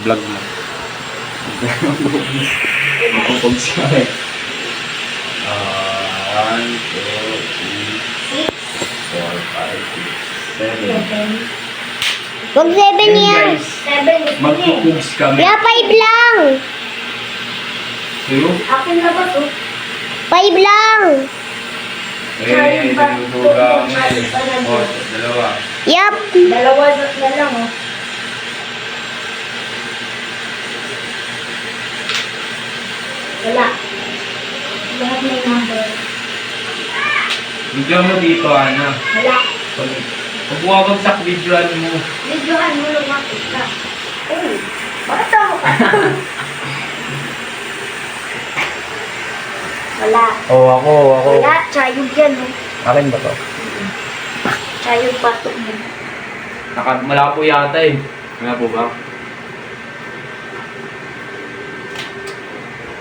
vlog mo. Mapupog siya eh. 1, 2, 3, 4, 5, 6, 7. Huwag 7 yan. Guys, magpupugs kami. Yeah, 5 lang. Pero, Akin na ba to? 5 lang. nanudugang. Oh, dalawa. Yup. Dalawa na lang, oh. Wala. Lahat may number. Video mo dito, Ana. Wala. Pag bumabagsak, videoan mo. Videohan mo lumapit ka. Oh, bakit ako ka? Wala. Oh, ako. Wala, chayog yan, oh. Akin ba to? Chayog batok mo. Malabo yata eh. Malabo ba?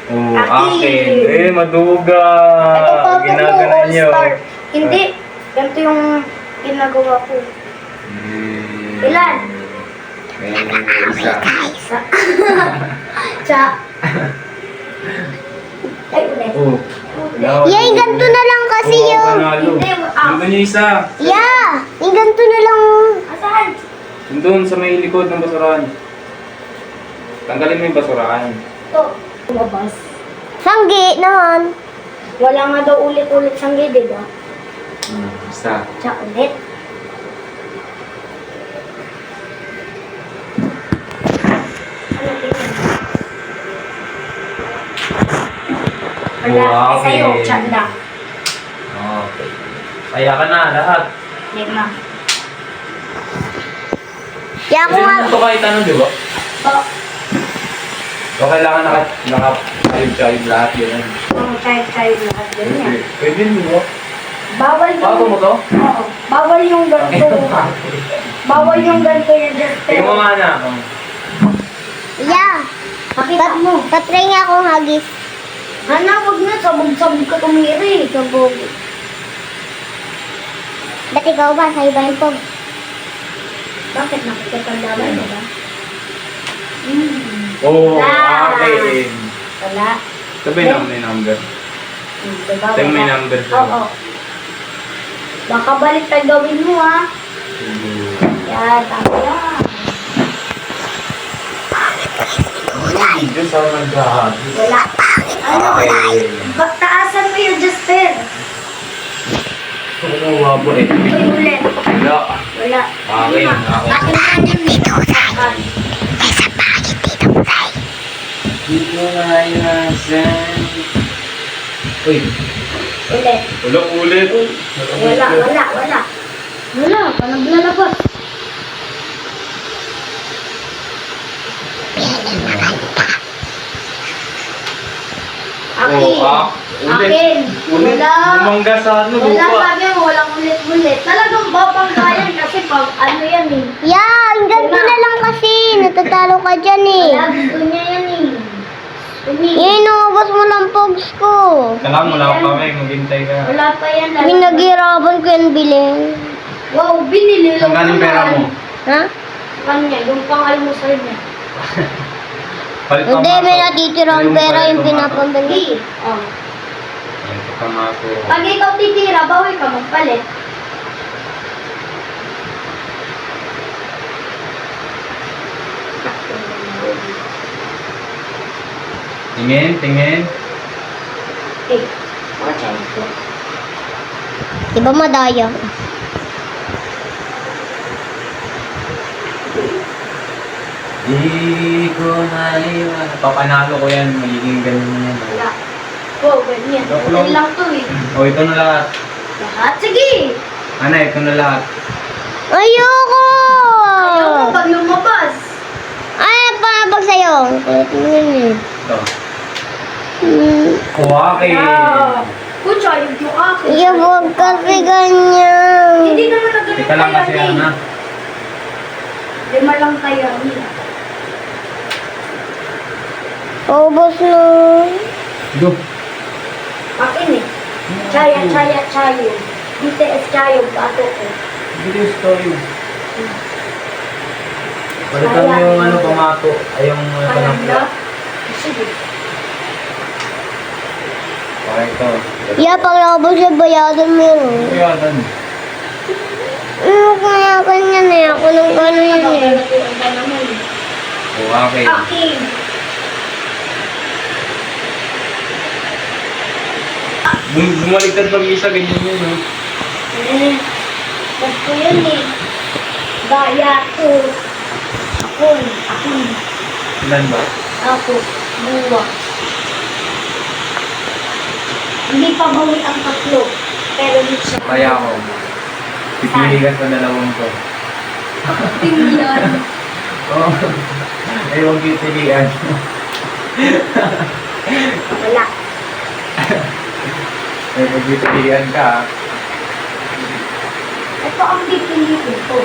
Oh, akin. Eh, maduga. Ito pa ako Ginagana niyo. all-star. Hindi. Ganito yung ginagawa ko. Ilan? Isa. Isa. Cha. Ay, ulit. Oh. Yay, ganito na lang kasi yung... Panalo. Hindi, Nandun yung isa. Yeah, yung ganito na lang. Asan? Nandun sa may likod ng basurahan. Tanggalin mo yung basurahan. Ito. Lumabas. Sanggi naman. Wala nga daw ulit-ulit sanggi, di ba? Isa. Cha, ulit. Ano tingin? Wala. Wow, Eh, sa'yo, okay. cha lang. Okay. Kaya ka na lahat. Lima. Kaya ako Pwede nga... naman ito kahit ano, di ba? So, O kailangan naka-ayub-ayub lahat yun. mga child lahat ganyan. Pwede mo ba? Bawal Bago mo yung... to? Oo. Bawal yung ganito. Bawal yung ganito yung just Tingnan mo nga na. Yeah. Pakita mo. Tatry nga akong hagis. Hana, wag na. Sabog-sabog ka tumiri. Sabog. Ba't ikaw ba? Sa iba yung pog. Bakit nakikipaglaban mo ba? Oh, Wala. akin. Wala. Sabi na may number. Diba? Ito yung may number siya. Oo. Baka balik tayo gawin mo, ha? Yan, tama yan. Video sa nag-ahagis. Wala. Ano? Okay. Taasan mo yung Justin. Kumuha po eh. Uy, ulit. Wala. Wala. Akin, Lima. akin. Akin lang yun. Akin. Dito nga yasan. Uy. Ulit. Ulit. Wala. Wala, pa naglalabas. Akin. Oh, Akin. Ulit. Wala. Bumangga sa ano, Wala, lupa. sabi mo, walang ulit-ulit. Talagang babanggayan kasi pag ano yan eh. Yeah, yung ganito na lang kasi. Natatalo ka dyan eh. Wala, gusto niya yan eh. Yan, inubos mo ng pogs ko. Kailangan mo lang kami, maghintay ka. Wala pa yan. Pinaghirapan ko yung bilhin. Wow, binili lang Saan galing pera mo? Ha? Kanya, yung pang-almusal niya. Palit Hindi, pamato. may natitirang pera yung pinapambili. Hindi. Oh. Palit pamato. Pag ikaw titira, bawi ka magpalit. Tingin. Eh, watch out. Diba madaya? Di ko na iwan. Papanalo ko yan, magiging ganun yan. Wala. Wow, ganyan. Ganyan lang to eh. O, ito na lahat. Lahat? Sige! Ana, ito na lahat. Ayoko! Ayaw mo pag lumabas. Ay, pangabag sa'yo. Kulit mo yun eh. Ito. Hmm. Kuwaki. Kutsa, yung akin. Iya, huwag kasi ganyan. Hindi naman na ganun Ika lang kasi, kaya, Ana. Lima lang tayo. Ubos na. Go. Akin eh. Chayo. BTS chayo, bato ko. Video story. Balikan mo yung ano, pamato. Ay, yung Panagla. Sige. Okay, ito. Yeah, pag nakabos siya, bayadan mo yun. Kaya, dan. Ano kaya ganyan eh? Ako nung gano'n yan eh. Nagagawa ka naman eh. O, okay. Akin. Bumaliktad pag isa, ganyan yun, no? Ba't ko yun eh. Gaya ko. Ako. Ilan ba? Ako. Buwa. Hindi pa bawi ang tatlo. Pero hindi siya. Kaya ako. Pipili ka sa dalawang to. Tingnan. Oo. Ay, huwag pipilian. Wala. Ay, huwag pipilian ka, ha? Ito ang pipiliin ko.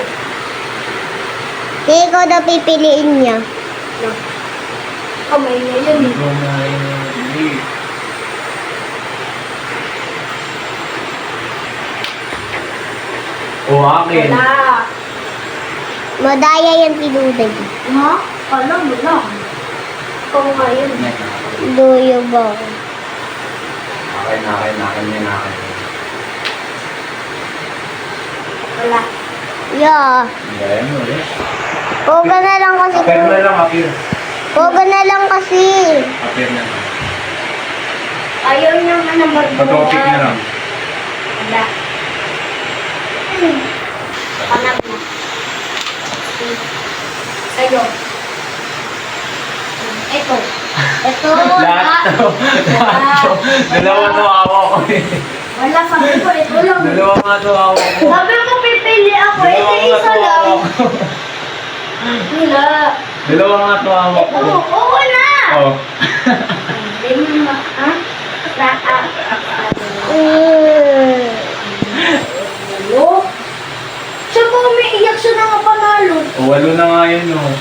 Kaya ikaw na pipiliin niya. Kamay niya yun eh. Ikaw na hindi. O, akin. Wala. Madaya yan tinuday. Ha? Wala, wala. Ikaw nga yun. Duyo ba? Akin, yan, akin. Wala. Yeah. Gaya mo, eh. Poga na lang kasi. Apir na lang, apir. Poga na lang kasi. Apir na lang. Ayaw niya nga na Pag-topic na lang. Wala. Panag na. Sa'yo. Ito. Ito. Lahat to. Lahat to. Dalawa to hawak ko, eh. Wala, sabi ko. Ito lang. Dalawa nga to hawak ko. Sabi ko pipili ako. Ito Dalawa nga isa to lang. hawak ko. Wala. Dalawa nga to hawak Ito. ko. Oo na. Oh. Hindi mo ma... Ha? Hello? Siya po umiiyak siya na nga panalo. O, walo na nga yun, oh.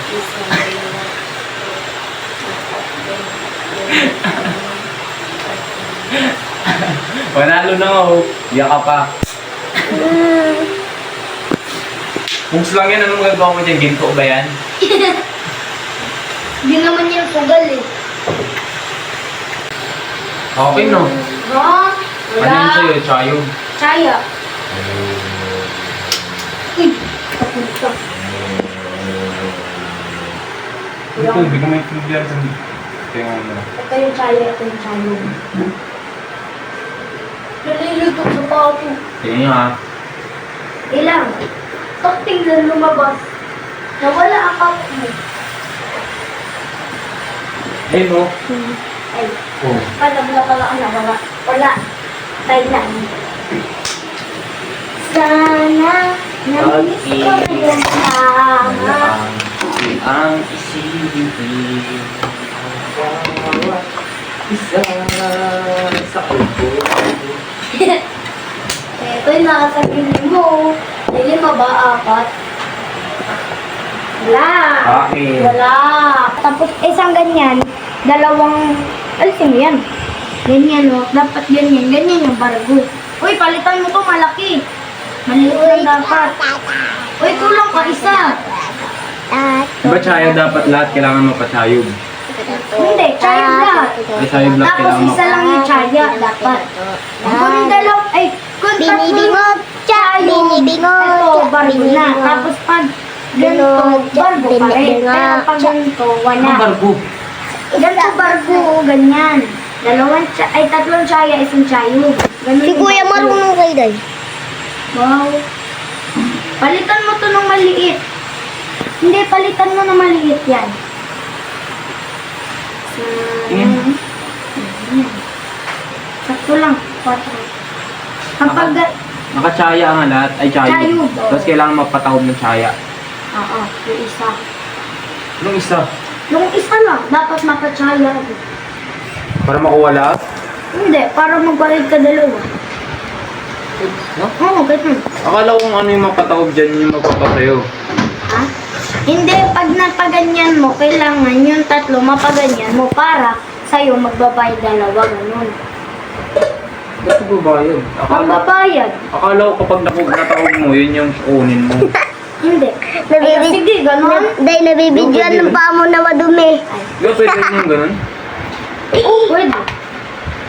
Panalo na nga, oh. Iyak ka pa. Pugs lang yan, anong gagawa mo dyan? Ginto ba yan? Hindi naman yan sugal eh. Okay, no? Ha? Ano yun sa'yo? Chayo? Chaya. Uy, kapunta. Ito, hindi ko may problem sa... Kaya ano. Ito yung chaya, ito yung chayo. Nalilito sa pato. Kaya nga, ha? Ilang? Tok tingnan lumabas. Nawala ang pato mo. Ayun, oh. Ay, Oh. panabla pala ang nawala. Wala. Tayo na. Sana namiss ko na yung tama. Ang isipin bawat isa sa ulo. Ito yung nakasagili mo. Lima ba? Apat? Wala. Akin. Wala. Tapos isang ganyan, dalawang, alisin mo yan. Ganyan o, dapat ganyan. Ganyan yung bargo. Uy, palitan mo to, malaki. Maliit lang dapat. Uy, kulang pa isa. Diba chayo dapat lahat kailangan mapachayog? Hindi, chaya lahat. Ay, chayo black Tapos kailangan isa lang yung chaya, dapat. Kung dalaw, ay, kung Binibingot siya, binibingot ito, siya, bargo na. binibingot. Tapos pag ganito, bargo pa rin. Pero pag ganito, wala. Ang barko. Ganito bargo, ganyan. Tatlong chaya, isang chayo. Ganun Si yung Kuya bargo. marunong kay Day. Wow. Palitan mo to ng maliit. Hindi, palitan mo ng maliit yan. Tingin. Sakto lang. 4. Kapag... Nakachaya ang lahat, ay chayo. Chayo. Tapos kailangan mapatawag ng chaya. Oo, yung isa. Anong isa? Yung isa lang, dapat mapachaya. Para makuha lahat? Hindi, para magbalit ka dalawa. No? Oo, ganun. Akala ko kung ano yung mapatawag dyan yung magpapasayo. Ha? Hindi, pag napaganyan mo, kailangan yung tatlo mapaganyan mo para sa'yo magbabayad dalawa, ganun. Ba't ko ba yun? Magbabayad. Akala ko kapag natawag mo, yun yung kunin mo. Hindi. Ay, sige, ganon. Dahil nabibidyoan ng paa mo na madumi. Di ba pwede rin yung ganun? Oo, pwede.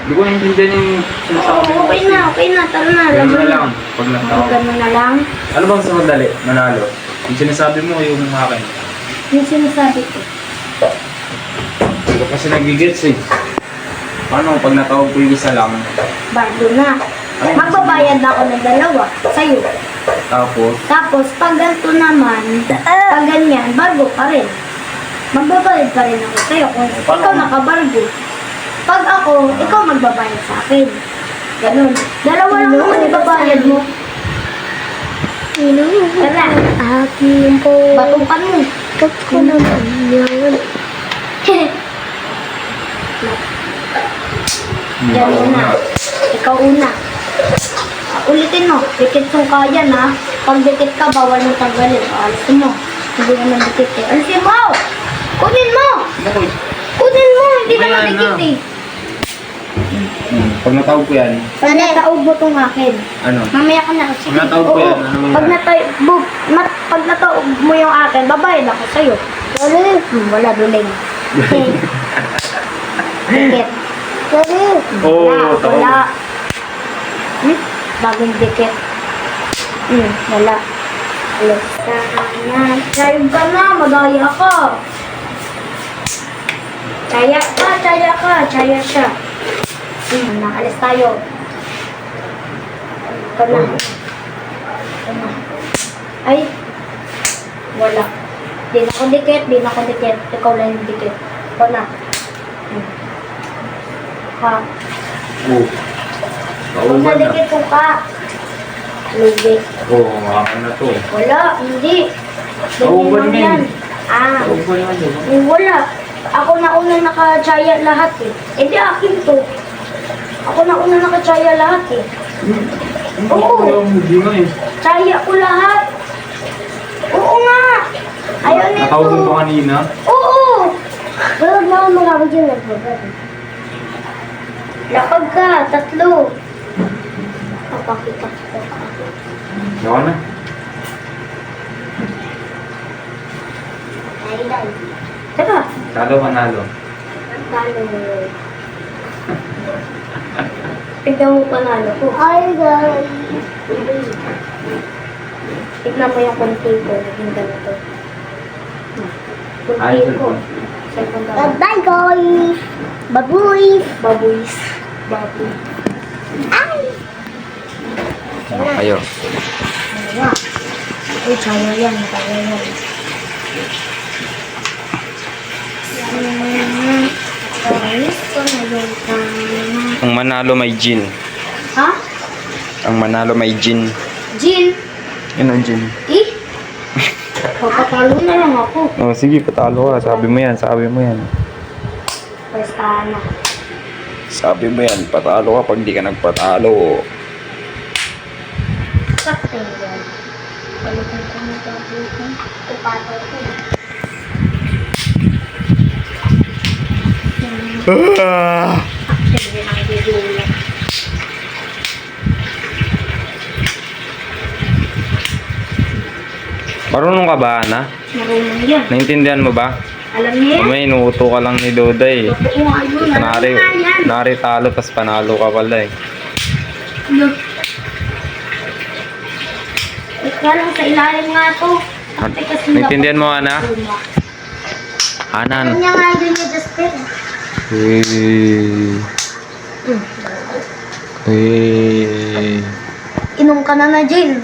Hindi ko naintindihan yung sinasabi mo. Okay na, tara na. Ganun na lang. Pag natawag. Ganun na lang. Ano bang sa madali? Manalo. Yung sinasabi mo yung akin. Yung sinasabi ko. Hindi ko kasi nagigits eh. Paano pag natawag ko yung isa lang? Bardo na. Magbabayad ako ng 2 sa'yo. Tapos, pag ganito naman, pag ganyan, bargo pa rin. Magbabayad pa rin ako sa'yo kung ikaw nakabargo. Pag ako, ikaw magbabayad sa akin. Ganun. 2 lang naman ibabayad mo. Tara, Akin po. batukan mo. Kat ko naman yan. Ganun na. Ikaw una. Ulitin mo. Dikit yung kaya na. Pag dikit ka, bawal mo tanggalin. Alisin mo. Hindi naman dikit eh. Alisin mo! Kunin mo! Bakit? Kunin mo! Hindi Mamaya naman dikit na. eh. Pag natawag ko yan, Pag nataog mo itong akin. ano? Mamaya ka na. Sige. Pag nataog ko Oo. yan, ano mangyayari? Pag nataog mo yung akin, babayad ako sa'yo. Wala duling. Dikit. Oo, Wala. tawag. Wala. Bagong dikit. Wala. Alas na. Sayang ka na. Madaya ka. Chaya ka. Chaya siya. Nakalis tayo. Ito na. Ay. Wala. Di na ko dikit. Ikaw lang yung dikit. Ito na. Ha. Oo. Kung Tauban na. nadikit ko ka. Lugi. Oo, akin na to. Wala. Hindi. Tauban Ganyan din. yan. Tauban naman diba? Wala. Ako na una nakachaya lahat eh. Eh di akin to. Ako na una nakachaya lahat eh. Oo. Hindi nga eh. Chaya ko lahat. Oo nga. Ayaw nito. Natawag mo ba kanina? Oo. Huwag na akong magawag dyan. Lapag ka. 3. Papakita ko. Yawa na. Teka. Talo, manalo. Talo. Tignan mo panalo ko. Ay, guys. Tignan mo yung konti ko. Naging ganito. Ay, Konti ko. cellphone. Cellphone ka. Bye, guys. Babuy. Babuis. Baboy. Ay. Kayo. Ano nga? Uy, chaya yan. Chaya yan. Ayos ko na yung tama. Ang manalo may gin. Ha? Ang manalo may gin. Jin? Yun ang gin. Eh? Papatalo na lang ako. Oh, sige, patalo ka. Sabi mo yan. Basta na. Sabi mo yan, patalo ka pag di ka nagpatalo. Sakto yan. Palitan ko na ito. Ipato ko. Actually, ang bibula. Marunong ka ba, Ana? Marunong yan. Naintindihan mo ba? Alam niya yan. May inuuto ka lang ni Doday. Totoo nga yun. Alam niya yan. Nari talo, tas panalo ka pala eh. Yun. Ikaw lang sa ilalim nga to. Ate kasi Naintindihan mo, Ana? Alam Anan. niya nga yun yung Justin. Hey. Inom ka na na, Jill.